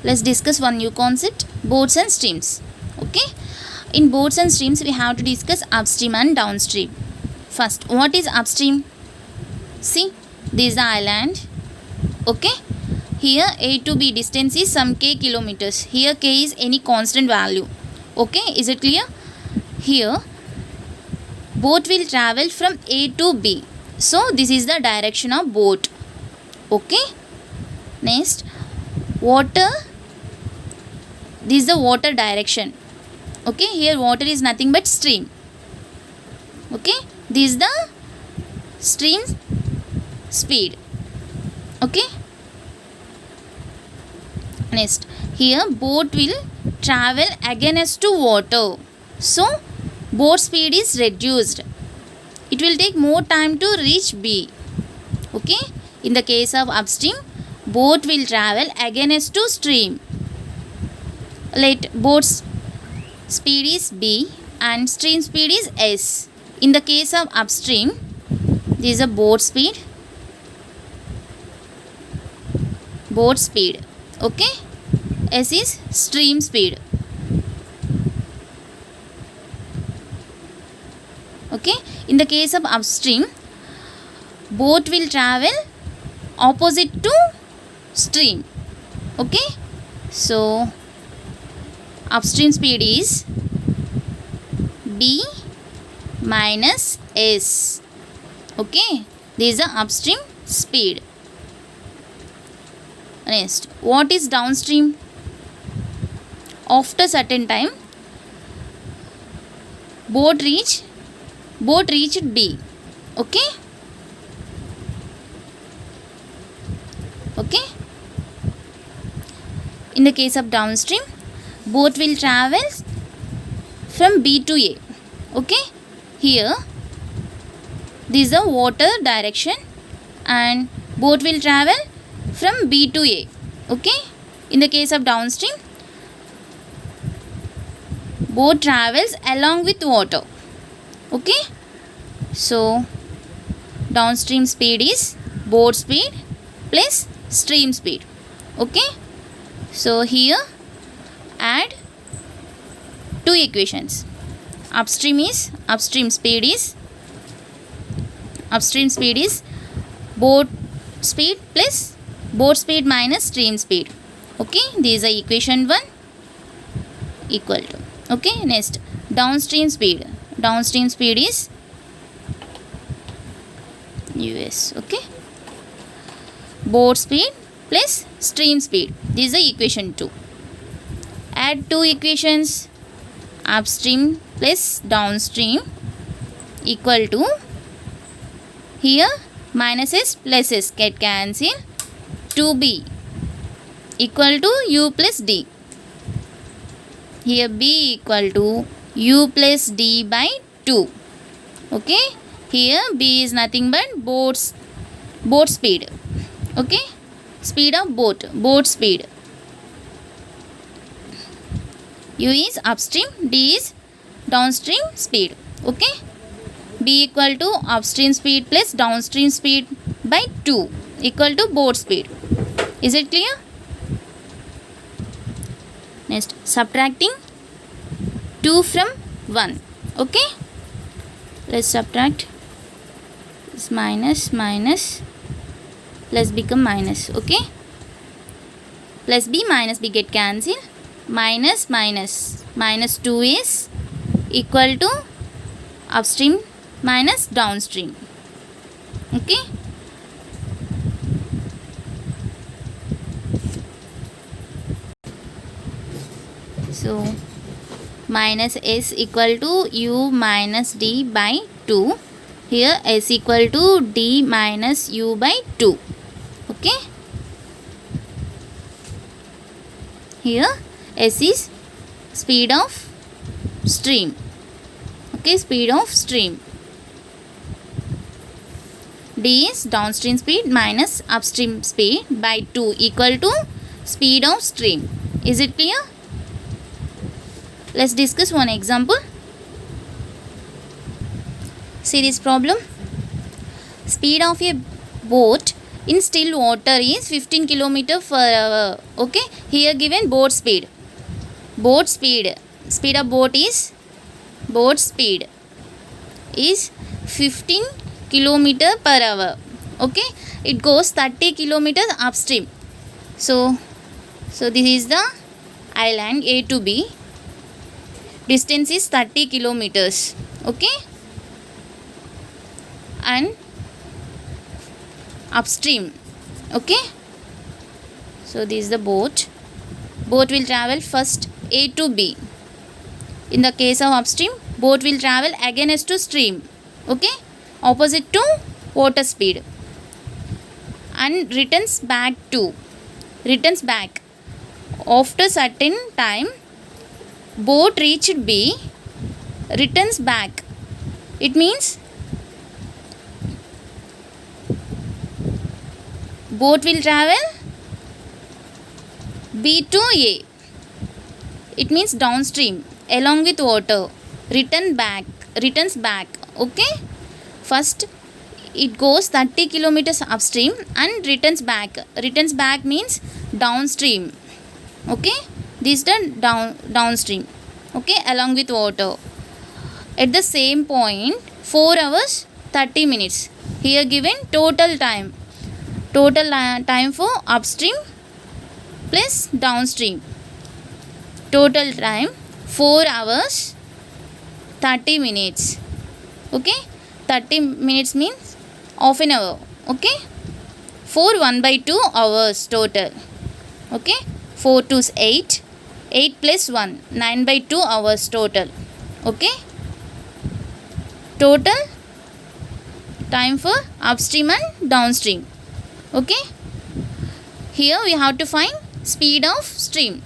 let's discuss one new concept, boats and streams. Okay, in boats and streams we have to discuss upstream and downstream. First, what is upstream? See, this is the island. Okay, here A to B distance is some k kilometers. Here k is any constant value. Okay, is it clear? Here boat will travel from A to B, so this is the direction of boat. Okay, next, water, this is the water direction. Okay, here water is nothing but stream. Okay, this is the stream speed. Okay, next, here boat will travel against to water, so boat speed is reduced. It will take more time to reach B. Okay, in the case of upstream, boat will travel against to stream. Let boat's speed is B and stream speed is S. In the case of upstream, this is a boat speed. Boat speed. Okay, S is stream speed. Okay, in the case of upstream, boat will travel opposite to stream. Okay, so upstream speed is B minus S. Okay, this is the upstream speed. Next, what is downstream? After certain time, boat reached B. Okay, okay, in the case of downstream, boat will travel from B to A. Okay, here this is the water direction and boat will travel from B to A. Okay, in the case of downstream, boat travels along with water. Okay, so downstream speed is boat speed plus stream speed. Okay, so here add two equations. Upstream speed is boat speed plus boat speed minus stream speed. Okay, this is a equation 1 equal to. Okay, next, downstream speed is US. Okay, boat speed plus stream speed, this is the equation 2. Add two equations, upstream plus downstream equal to, here minuses pluses get cancel, 2B equal to U plus D. Here B equal to U plus D by 2. Okay, here B is nothing but boat speed. Okay, speed of boat speed. U is upstream, D is downstream speed. Okay, B equal to upstream speed plus downstream speed by 2 equal to boat speed. Is it clear? Next, subtracting 2 from 1. Okay, let's subtract this minus plus become minus. Okay, plus B minus B get cancel, minus 2 is equal to upstream minus downstream. Okay, so minus S equal to U minus D by 2. Here S equal to D minus U by 2. Okay, here S is speed of stream. Okay, speed of stream. D is downstream speed minus upstream speed by 2 equal to speed of stream. Is it clear? Let's discuss one example. See this problem. Speed of a boat in still water is 15 kilometer per hour. Okay, here given boat speed. Speed of boat speed is 15 kilometer per hour. Okay, it goes 30 kilometers upstream. So this is the island A to B. Distance is 30 kilometers. Okay, and upstream. Okay, so this is the boat will travel first A to B. In the case of upstream, boat will travel against to stream. Okay, opposite to water speed, and returns back after certain time. Boat reached B, returns back. It means boat will travel B to A. It means downstream along with water. Returns back. Okay, first it goes 30 kilometers upstream and returns back means downstream. Okay, this is the downstream. Okay, along with water at the same point 4 hours 30 minutes. Here given total time for upstream plus downstream. Total time 4 hours 30 minutes. Okay, 30 minutes means half an hour. Okay, 4 1/2 hours total. Okay, 4 to 8 plus 1 9/2 hours total. Okay, total time for upstream and downstream. Okay, here we have to find speed of stream.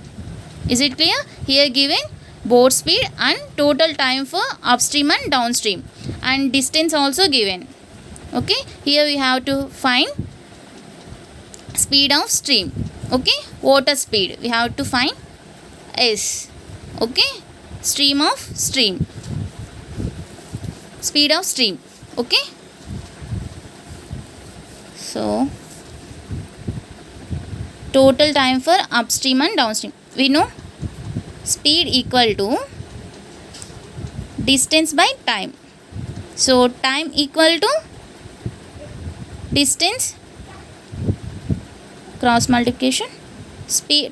Is it clear? Here given boat speed and total time for upstream and downstream, and distance also given. Okay, here we have to find speed of stream. Okay, water speed we have to find S. Okay, stream speed of stream. Okay, so total time for upstream and downstream. We know speed equal to distance by time. So time equal to distance cross multiplication.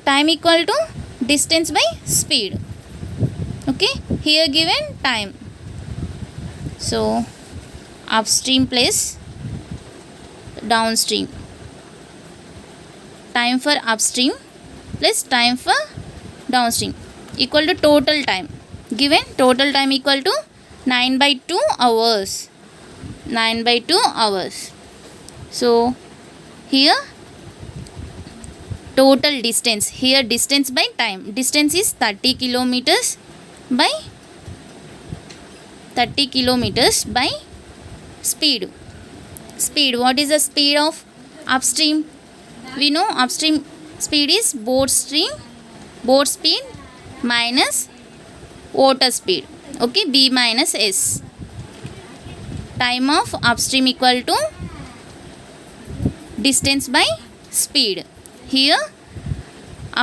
Time equal to distance by speed. Okay, here given time. So upstream plus downstream. Time for upstream plus time for downstream equal to total time. Given total time equal to 9/2 hours. 9/2 hours. So here total distance. Here distance by time. Distance is 30 kilometers by speed. What is the speed of upstream? We know upstream speed is boat speed minus water speed. Okay, B minus S. Time of upstream equal to distance by speed. Here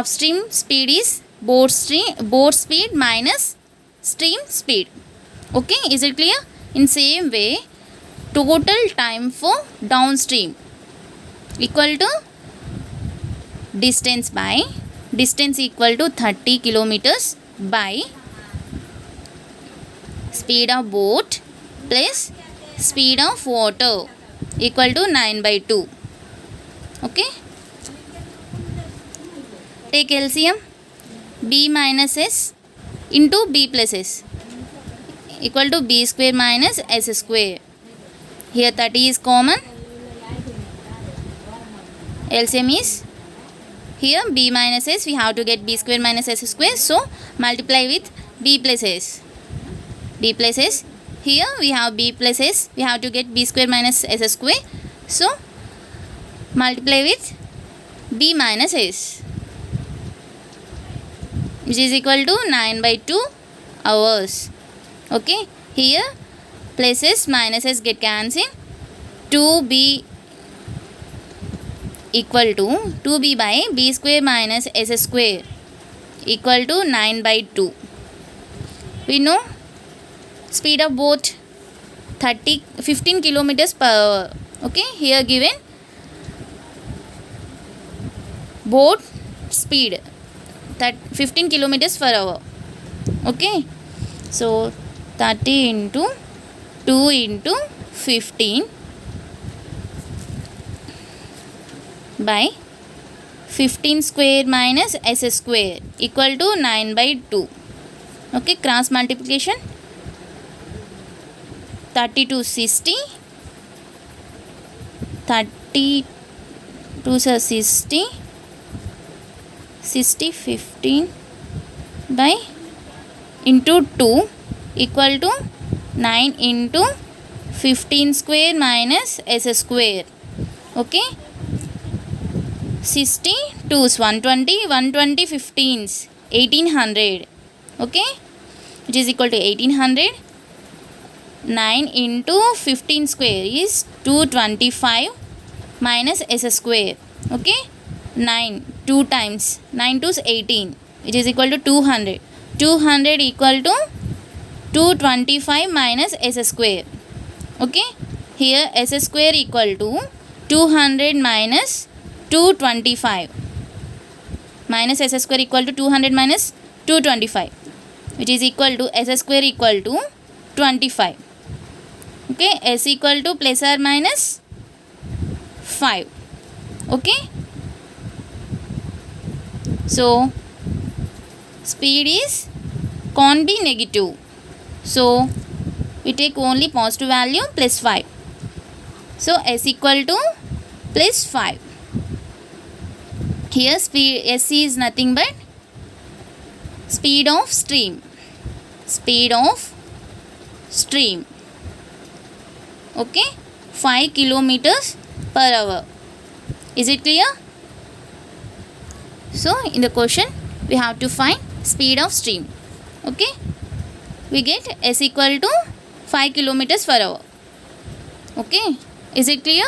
upstream speed is boat speed minus stream speed. Okay, is it clear? In same way, total time for downstream equal to distance equal to 30 kilometers by speed of boat plus speed of water equal to 9/2. Okay, take LCM. B minus S into B plus S equal to B square minus S square. Here 30 is common. LCM is here B minus S. We have to get B square minus S square. So multiply with B plus S. Here we have B plus S. We have to get B square minus S square. So multiply with B minus S, which is equal to 9/2 hours. Okay, here pluses minuses get cancelled. 2B equal to 2b by b square minus s square equal to 9 by 2. We know speed of boat 15 kilometers per hour. Okay, here given boat speed that 15 kilometers per hour. Okay, so 30 into 2 into 15 by 15 square minus s square equal to 9 by 2. Okay, cross multiplication 32 60, 32 60, 60 15 by into 2 equal to 9 into 15 square minus s square. Okay, 60 2s 120, 120 15s 1800. Okay, which is equal to 1800. 9 into 15 square is 225 minus s square. Okay, 9 2 times 9 2 is 18, which is equal to 200. 200 equal to 225 minus s square. Okay, here s square equal to 200 minus 225 minus s square equal to 200 minus 225, which is equal to s square equal to 25. Okay, s equal to plus or minus 5. Okay, so speed is can't be negative, so we take only positive value plus 5. So s equal to plus 5. Here speed s is nothing but speed of stream. Speed of stream. Okay, 5 kilometers per hour. Is it clear? So in the question we have to find speed of stream. Okay, we get s equal to 5 kilometers per hour. Okay, is it clear?